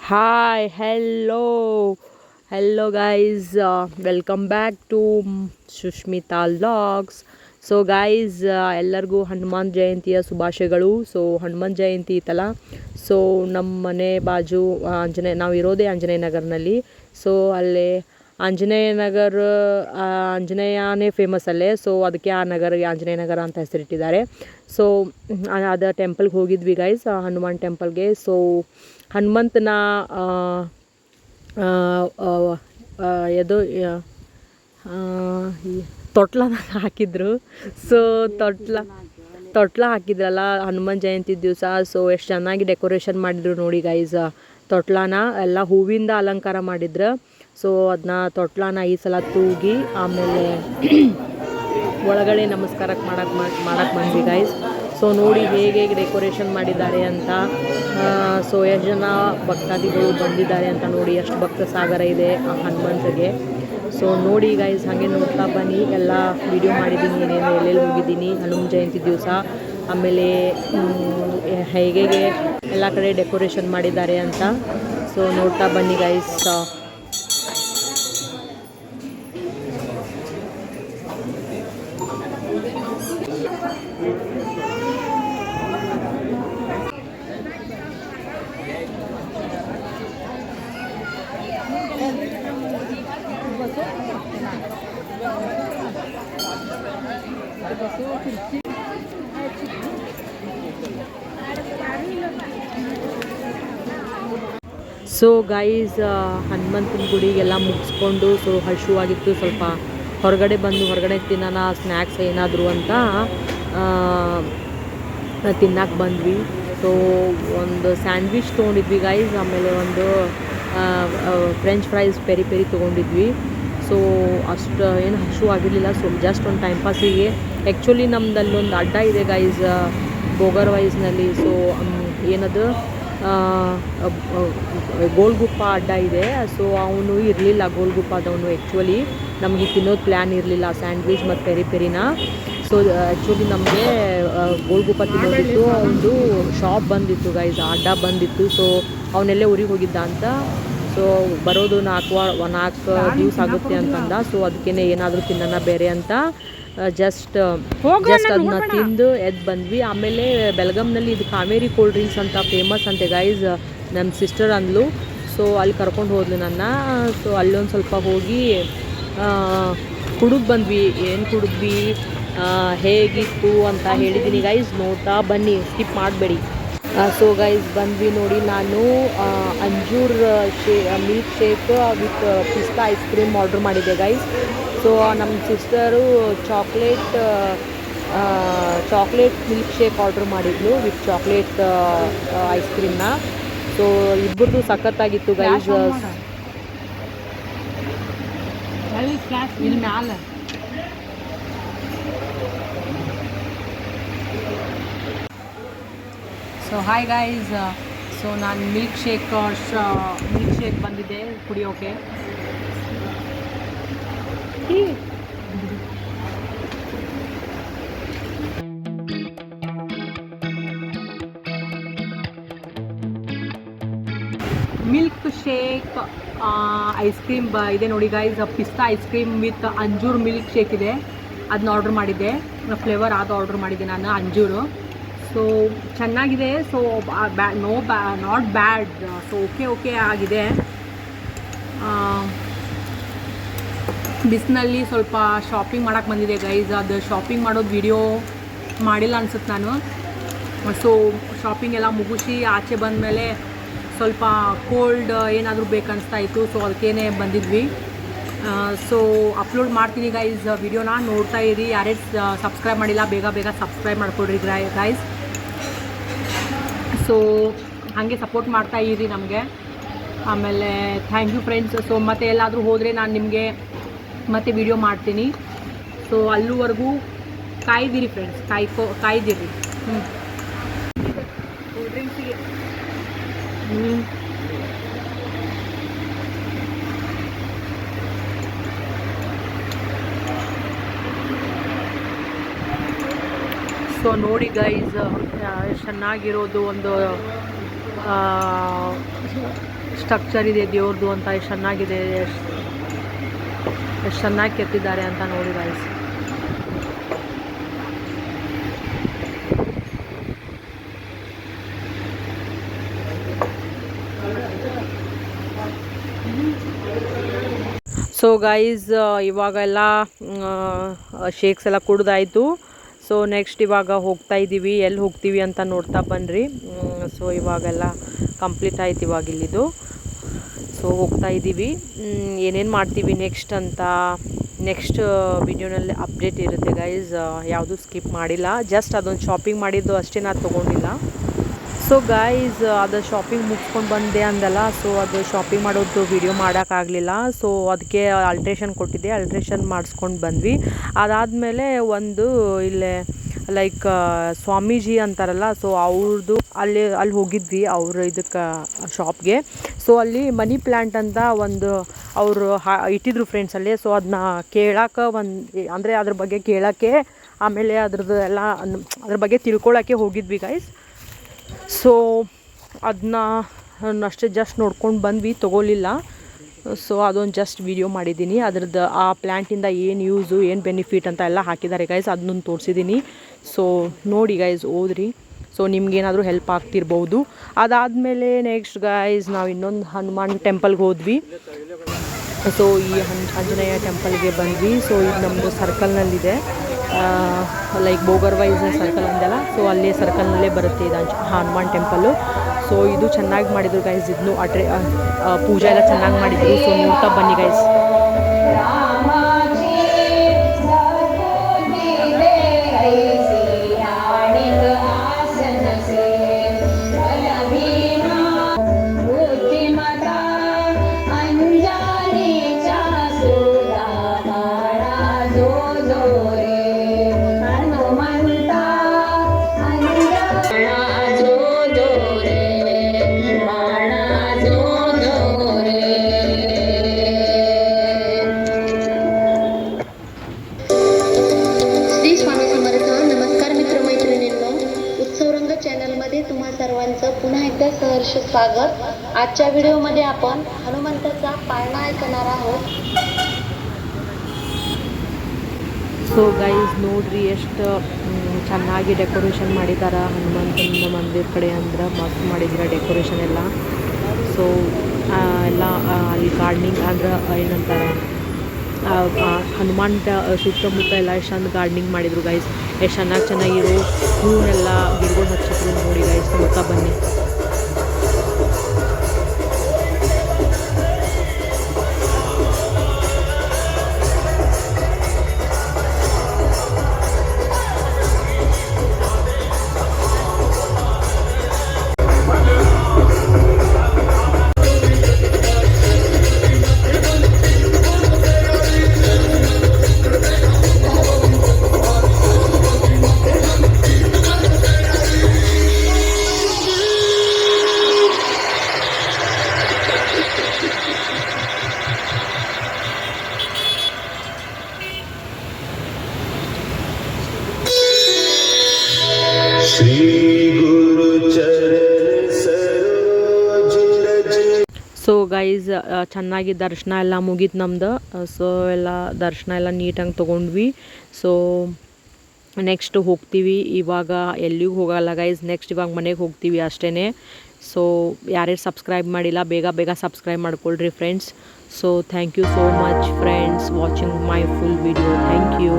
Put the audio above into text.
Hi, hello guys. Welcome back to Shushmita Vlogs. So guys ಎಲ್ಲರಿಗೂ ಹನುಮಾನ್ ಜಯಂತಿಯ ಶುಭಾಶಯಗಳು. So Hanuman Jayanti ಇತ್ತಲ್ಲ, ಸೊ ನಮ್ಮ ಮನೆ ಬಾಜು ನಾವು ಇರೋದೇ ಆಂಜನೇಯ ನಗರ್ನಲ್ಲಿ. ಸೊ ಅಲ್ಲೇ ಆಂಜನೇಯ ನಗರ, ಆಂಜನೇಯನೇ ಫೇಮಸ್ ಅಲ್ಲೇ. ಸೊ ಅದಕ್ಕೆ ಆ ನಗರಿಗೆ ಆಂಜನೇಯ ನಗರ ಅಂತ ಹೆಸರಿಟ್ಟಿದ್ದಾರೆ. ಸೊ ಅದು ಟೆಂಪಲ್ಗೆ ಹೋಗಿದ್ವಿ ಗೈಸ್, ಹನುಮಾನ್ ಟೆಂಪಲ್ಗೆ. ಸೊ ಹನುಮಂತನ ಇದು ತೊಟ್ಲದಾಗ ಹಾಕಿದ್ರು. ಸೊ ತೊಟ್ಲ ಹಾಕಿದ್ರಲ್ಲ ಹನುಮಾನ್ ಜಯಂತಿ ದಿವಸ. ಸೊ ಎಷ್ಟು ಚೆನ್ನಾಗಿ ಡೆಕೋರೇಷನ್ ಮಾಡಿದ್ರು ನೋಡಿ ಗೈಸ್. ತೊಟ್ಲನ ಎಲ್ಲ ಹೂವಿಂದ ಅಲಂಕಾರ ಮಾಡಿದ್ರು. ಸೊ ಅದನ್ನ ತೊಟ್ಲನ ಈ ಸಲ ತೂಗಿ ಆಮೇಲೆ ಒಳಗಡೆ ನಮಸ್ಕಾರಕ್ಕೆ ಮಾಡಕ್ಕೆ ಬಂದ್ವಿ ಗೈಸ್. ಸೊ ನೋಡಿ ಹೇಗೆ ಡೆಕೋರೇಷನ್ ಮಾಡಿದ್ದಾರೆ ಅಂತ. ಸೊ ಎಷ್ಟು ಜನ ಭಕ್ತಾದಿಗಳು ಬಂದಿದ್ದಾರೆ ಅಂತ ನೋಡಿ, ಎಷ್ಟು ಭಕ್ತ ಸಾಗರ ಇದೆ ಆ ಹನುಮಂತಗೆ. ಸೊ ನೋಡಿ ಗೈಸ್, ಹಾಗೆ ನೋಡ್ತಾ ಬನ್ನಿ. ಎಲ್ಲ ವಿಡಿಯೋ ಮಾಡಿದ್ದೀನಿ, ಏನೇನು ಎಲ್ಲೆಲ್ಲಿ ಹೋಗಿದ್ದೀನಿ ಹನುಮ ಜಯಂತಿ ದಿವಸ, ಆಮೇಲೆ ಹೇಗೆ ಎಲ್ಲ ಕಡೆ ಡೆಕೋರೇಷನ್ ಮಾಡಿದ್ದಾರೆ ಅಂತ. ಸೊ ನೋಡ್ತಾ ಬನ್ನಿ ಗೈಸ್. ಸೊ ಗೈಸ್, ಹನುಮಂತನ ಗುಡಿಗೆಲ್ಲ ಮುಗಿಸ್ಕೊಂಡು, ಸೊ ಹಸಿವಾಗಿತ್ತು, ಸ್ವಲ್ಪ ಹೊರಗಡೆ ತಿನ್ನೋಣ ಸ್ನ್ಯಾಕ್ಸ್ ಏನಾದರೂ ಅಂತ ತಿನ್ನಕ್ಕೆ ಬಂದ್ವಿ. ಸೊ ಒಂದು ಸ್ಯಾಂಡ್ವಿಚ್ ತೊಗೊಂಡಿದ್ವಿ ಗೈಸ್, ಆಮೇಲೆ ಒಂದು ಫ್ರೆಂಚ್ ಫ್ರೈಸ್ ಪೆರಿ ತೊಗೊಂಡಿದ್ವಿ. ಸೊ ಅಷ್ಟು ಏನು ಹಸಿವಾಗಿರಲಿಲ್ಲ. ಸೊ ಜಸ್ಟ್ ಒಂದು ಟೈಮ್ ಪಾಸಿಗೆ. ಆ್ಯಕ್ಚುಲಿ ನಮ್ದಲ್ಲಿ ಒಂದು ಅಡ್ಡ ಇದೆ ಗೈಸ್ ಬೋಗರ್ ವೈಸ್ನಲ್ಲಿ. ಸೊ ಏನದು ಗೋಲ್ಗುಪ್ಪ ಅಡ್ಡ ಇದೆ. ಸೊ ಅವನು ಇರಲಿಲ್ಲ, ಗೋಲ್ಗುಪ್ಪದವನು. ಆ್ಯಕ್ಚುಲಿ ನಮಗೆ ತಿನ್ನೋದು ಪ್ಲ್ಯಾನ್ ಇರಲಿಲ್ಲ ಸ್ಯಾಂಡ್ವಿಚ್ ಮತ್ತು ಪೆರಿನ. ಸೊ ಆ್ಯಕ್ಚುಲಿ ನಮಗೆ ಗೋಲ್ಗುಪ್ಪ ತಿನ್ನೋದಿತ್ತು. ಅವನದು ಶಾಪ್ ಬಂದಿತ್ತು ಗೈಸ್, ಅಡ್ಡ ಬಂದಿತ್ತು. ಸೊ ಅವನೆಲ್ಲೇ ಊರಿಗೆ ಹೋಗಿದ್ದ ಅಂತ. ಸೊ ಬರೋದು 4 ದಿವಸ ಆಗುತ್ತೆ ಅಂತಂದ. ಸೊ ಅದಕ್ಕೇ ಏನಾದರೂ ತಿನ್ನೋಣ ಬೇರೆ ಅಂತ ಜಸ್ಟ್ ಅದನ್ನ ತಿಂದು ಎದ್ದು ಬಂದ್ವಿ. ಆಮೇಲೆ ಬೆಳಗಾಂನಲ್ಲಿ ಇದು ಕಾವೇರಿ ಕೋಲ್ಡ್ ಡ್ರಿಂಕ್ಸ್ ಅಂತ ಫೇಮಸ್ ಅಂತೆ ಗೈಸ್. ನಮ್ಮ ಸಿಸ್ಟರ್ ಅಂದ್ಲು. ಸೊ ಅಲ್ಲಿ ಕರ್ಕೊಂಡು ಹೋದ್ಲು ನನ್ನ. ಸೊ ಅಲ್ಲೊಂದು ಸ್ವಲ್ಪ ಹೋಗಿ ಕುಡಿದು ಬಂದ್ವಿ. ಏನು ಕುಡಿದ್ವಿ, ಹೇಗಿತ್ತು ಅಂತ ಹೇಳಿದ್ದೀನಿ ಗೈಸ್, ನೋಡ್ತಾ ಬನ್ನಿ, ಸ್ಕಿಪ್ ಮಾಡಬೇಡಿ. ಸೊ ಗೈಸ್ ಬಂದ್ವಿ ನೋಡಿ. ನಾನು ಅಂಜೂರ್ ಮಿಲ್ಕ್ ಶೇಕ್ ವಿತ್ ಪಿಸ್ತಾ ಐಸ್ ಕ್ರೀಮ್ ಆರ್ಡ್ರ್ ಮಾಡಿದ್ದೆ ಗೈಸ್. ಸೊ ನಮ್ಮ sister chocolate milkshake order ಮಾಡಿದ್ಲು ವಿತ್ ಚಾಕ್ಲೇಟ್ ಐಸ್ ಕ್ರೀಮ್ನ. ಸೊ ಇಬ್ಬರದು ಸಖತ್ತಾಗಿತ್ತು ಗೈಸ್. ಇಲ್ಲಿ ಮ್ಯಾಲೆ ಸೊ ಹಾಯ್ ಗೈಸ್. ಸೊ ನಾನು ಮಿಲ್ಕ್ ಶೇಕ್ ಬಂದಿದ್ದೆ ಕುಡಿಯೋಕೆ. ಮಿಲ್ಕ್ ಶೇಕ್ ಐಸ್ ಕ್ರೀಮ್ ಇದೆ ನೋಡಿ guys. Pista ice cream with anjeer milkshake ಇದೆ, ಅದನ್ನ ಆರ್ಡ್ರ್ ಮಾಡಿದ್ದೆ. ಫ್ಲೇವರ್ ಅದು ಆರ್ಡ್ರ್ ಮಾಡಿದ್ದೆ ನಾನು, ಅಂಜೂರು. ಸೊ ಚೆನ್ನಾಗಿದೆ. So not bad. So okay ಆಗಿದೆ. ಬಿಸಿನಲ್ಲಿ ಸ್ವಲ್ಪ ಶಾಪಿಂಗ್ ಮಾಡೋಕ್ಕೆ ಬಂದಿದೆ ಗೈಸ್. ಅದು ಶಾಪಿಂಗ್ ಮಾಡೋದು ವಿಡಿಯೋ ಮಾಡಿಲ್ಲ ಅನ್ಸುತ್ತೆ ನಾನು. ಸೊ ಶಾಪಿಂಗ್ ಎಲ್ಲ ಮುಗಿಸಿ ಆಚೆ ಬಂದಮೇಲೆ ಸ್ವಲ್ಪ ಕೋಲ್ಡ್ ಏನಾದರೂ ಬೇಕನ್ನಿಸ್ತಾ ಇತ್ತು. ಸೊ ಅದಕ್ಕೇನೆ ಬಂದಿದ್ವಿ. ಸೊ ಅಪ್ಲೋಡ್ ಮಾಡ್ತೀನಿ ಗೈಸ್ ವಿಡಿಯೋನ, ನೋಡ್ತಾ ಇರಿ. ಯಾರೇ ಸಬ್ಸ್ಕ್ರೈಬ್ ಮಾಡಿಲ್ಲ ಬೇಗ ಸಬ್ಸ್ಕ್ರೈಬ್ ಮಾಡಿಕೊಡ್ರಿ ಗೈಸ್. ಸೊ ಹಾಗೆ ಸಪೋರ್ಟ್ ಮಾಡ್ತಾ ಇರಿ ನಮಗೆ. ಆಮೇಲೆ ಥ್ಯಾಂಕ್ ಯು ಫ್ರೆಂಡ್ಸ್. ಸೊ ಮತ್ತೆ ಎಲ್ಲಾದರೂ ಹೋದರೆ ನಾನು ನಿಮಗೆ ಮತ್ತೆ ವಿಡಿಯೋ ಮಾಡ್ತೀನಿ. ಸೊ ಅಲ್ಲಿವರೆಗೂ ಕಾಯ್ದಿರಿ ಫ್ರೆಂಡ್ಸ್, ಕಾಯ್ದಿರಿ. ಕೂಲ್ ಡ್ರಿಂಕ್ಸಿಗೆ ಸೊ ನೋಡಿ ಗೈಸ್, ಚೆನ್ನಾಗಿರೋದು ಒಂದು ಸ್ಟ್ರಕ್ಚರ್ ಇದೆ ದೇವ್ರದ್ದು ಅಂತ ಎಷ್ಟು ಚೆನ್ನಾಗಿದೆ, ಎಷ್ಟು ಚೆನ್ನಾಗಿ ಕೆತ್ತಿದ್ದಾರೆ ಅಂತ ನೋಡಿ ಗೈಸ್. ಸೊ ಗೈಸ್ ಇವಾಗೆಲ್ಲ ಶೇಕ್ಸ್ ಎಲ್ಲ ಕುಡ್ದಾಯಿತು. ಸೊ ನೆಕ್ಸ್ಟ್ ಇವಾಗ ಹೋಗ್ತಾ ಇದ್ದೀವಿ, ಎಲ್ಲಿ ಹೋಗ್ತೀವಿ ಅಂತ ನೋಡ್ತಾ ಬನ್ನಿರಿ. ಸೊ ಇವಾಗೆಲ್ಲ ಕಂಪ್ಲೀಟ್ ಆಯ್ತು ಇವಾಗ ಇಲ್ಲಿದು. ಸೊ ಹೋಗ್ತಾ ಇದ್ದೀವಿ, ಏನೇನು ಮಾಡ್ತೀವಿ ನೆಕ್ಸ್ಟ್ ಅಂತ ನೆಕ್ಸ್ಟ್ ವಿಡಿಯೋನಲ್ಲಿ ಅಪ್ಡೇಟ್ ಇರುತ್ತೆ ಗೈಸ್. ಯಾವುದೂ ಸ್ಕಿಪ್ ಮಾಡಿಲ್ಲ, ಜಸ್ಟ್ ಅದೊಂದು ಶಾಪಿಂಗ್ ಮಾಡಿದ್ದು ಅಷ್ಟೇ, ನಾನು ತೊಗೊಂಡಿಲ್ಲ. ಸೊ ಗೈಸ್ ಅದು ಶಾಪಿಂಗ್ ಮುಗಿಸ್ಕೊಂಡು ಬಂದೆ ಅಂದಲ್ಲ, ಸೊ ಅದು ಶಾಪಿಂಗ್ ಮಾಡೋದು ವಿಡಿಯೋ ಮಾಡೋಕ್ಕಾಗಲಿಲ್ಲ. ಸೊ ಅದಕ್ಕೆ ಅಲ್ಟ್ರೇಷನ್ ಕೊಟ್ಟಿದ್ದೆ, ಅಲ್ಟ್ರೇಷನ್ ಮಾಡಿಸ್ಕೊಂಡು ಬಂದ್ವಿ. ಅದಾದಮೇಲೆ ಒಂದು ಇಲ್ಲೇ ಲೈಕ್ ಸ್ವಾಮೀಜಿ ಅಂತಾರಲ್ಲ, ಸೊ ಅವ್ರದ್ದು ಅಲ್ಲಿ ಹೋಗಿದ್ವಿ ಅವ್ರ ಇದಕ್ಕೆ ಶಾಪ್ಗೆ. ಸೊ ಅಲ್ಲಿ ಮನಿ ಪ್ಲ್ಯಾಂಟ್ ಅಂತ ಒಂದು ಅವರು ಇಟ್ಟಿದ್ರು ಫ್ರೆಂಡ್ಸ್ ಅಲ್ಲಿ. ಸೊ ಅದನ್ನ ಕೇಳೋಕೆ ಅಂದರೆ ಅದ್ರ ಬಗ್ಗೆ ಕೇಳೋಕ್ಕೆ, ಆಮೇಲೆ ಅದ್ರದ್ದು ಎಲ್ಲ ಅದ್ರ ಬಗ್ಗೆ ತಿಳ್ಕೊಳ್ಳೋಕ್ಕೆ ಹೋಗಿದ್ವಿ ಗೈಸ್. ಸೊ ಅದನ್ನ ಅಷ್ಟೇ ಜಸ್ಟ್ ನೋಡ್ಕೊಂಡು ಬಂದ್ವಿ, ತೊಗೊಲಿಲ್ಲ. ಸೊ ಅದೊಂದು ಜಸ್ಟ್ ವಿಡಿಯೋ ಮಾಡಿದ್ದೀನಿ. ಅದ್ರದ್ದು ಆ ಪ್ಲ್ಯಾಂಟಿಂದ ಏನು ಯೂಸು, ಏನು ಬೆನಿಫಿಟ್ ಅಂತ ಎಲ್ಲ ಹಾಕಿದ್ದಾರೆ ಗೈಸ್, ಅದನ್ನೊಂದು ತೋರಿಸಿದ್ದೀನಿ. ಸೊ ನೋಡಿ ಗೈಸ್, ಓದ್ರಿ. ಸೊ ನಿಮ್ಗೇನಾದರೂ ಹೆಲ್ಪ್ ಆಗ್ತಿರ್ಬೋದು. ಅದಾದಮೇಲೆ ನೆಕ್ಸ್ಟ್ ಗೈಸ್ ನಾವು ಇನ್ನೊಂದು ಹನುಮಾನ್ ಟೆಂಪಲ್ಗೆ ಹೋದ್ವಿ. ಸೊ ಈ ಆಂಜನೇಯ ಟೆಂಪಲ್ಗೆ ಬಂದ್ವಿ. ಸೊ ಇದು ನಮ್ಮದು ಸರ್ಕಲ್ನಲ್ಲಿದೆ, ಲೈಕ್ ಬೋಗರ್ ವೈಸ್ ಸರ್ಕಲ್ ಅಂದೆಲ್ಲ. ಸೊ ಅಲ್ಲೇ ಸರ್ಕಲ್ನಲ್ಲೇ ಬರುತ್ತೆ ಇದು ಹನುಮಾನ್ ಟೆಂಪಲ್ಲು. ಸೊ ಇದು ಚೆನ್ನಾಗಿ ಮಾಡಿದ್ರು ಗೈಸ್, ಇದನ್ನು ಪೂಜೆ ಎಲ್ಲ ಚೆನ್ನಾಗಿ ಮಾಡಿದ್ರು. ಸೊ ನೋಡ್ತಾ ಬನ್ನಿ ಗೈಸ್. पुन्हा एकदा सहर्ष स्वागत. आजच्या व्हिडिओमध्ये आपण हनुमंताचा पाळणा ऐकणार आहोत. ಸೊ ಗೈಸ್ ನೋಡ್ರಿ ಎಷ್ಟು ಚೆನ್ನಾಗಿ ಡೆಕೋರೇಷನ್ ಮಾಡಿದಾರ ಹನುಮಂತನ ಮಂದಿರ ಕಡೆ, ಅಂದ್ರೆ ಮಸ್ತ್ ಮಾಡಿದಾರೆ ಡೆಕೋರೇಷನ್ ಎಲ್ಲ. ಸೊ ಎಲ್ಲ ಅಲ್ಲಿ ಗಾರ್ಡನಿಂಗ್ ಅಂದ್ರೆ ಏನಂತಾರೆ, ಹನುಮಾನ್ ಸುತ್ತಮುತ್ತ ಎಲ್ಲ ಎಷ್ಟು ಚಂದ ಗಾರ್ಡನಿಂಗ್ ಮಾಡಿದರು ಗೈಸ್. ಎಷ್ಟು ಚೆನ್ನಾಗಿರೋ ಹೂವನ್ನೆಲ್ಲ ಗಿಡಗಳು ಹಚ್ಚಿದ್ರು ನೋಡಿ ಗೈಸ್, ನೋಡ್ತಾ ಬನ್ನಿ. ಸೊ ಗೈಸ್ ಚೆನ್ನಾಗಿ ದರ್ಶನ ಎಲ್ಲ ಮುಗೀತು ನಮ್ದು. ಸೊ ಎಲ್ಲ ದರ್ಶನ ಎಲ್ಲ ನೀಟಾಗಿ ತೊಗೊಂಡ್ವಿ. ಸೊ ನೆಕ್ಸ್ಟ್ ಹೋಗ್ತೀವಿ, ಇವಾಗ ಎಲ್ಲಿಗೂ ಹೋಗಲ್ಲ ಗೈಸ್, ನೆಕ್ಸ್ಟ್ ಇವಾಗ ಮನೆಗೆ ಹೋಗ್ತೀವಿ ಅಷ್ಟೇ. ಸೊ ಯಾರ್ಯಾರು ಸಬ್ಸ್ಕ್ರೈಬ್ ಮಾಡಿಲ್ಲ ಬೇಗ ಸಬ್ಸ್ಕ್ರೈಬ್ ಮಾಡ್ಕೊಳ್ರಿ friends. So thank you so much friends watching my full video. Thank you.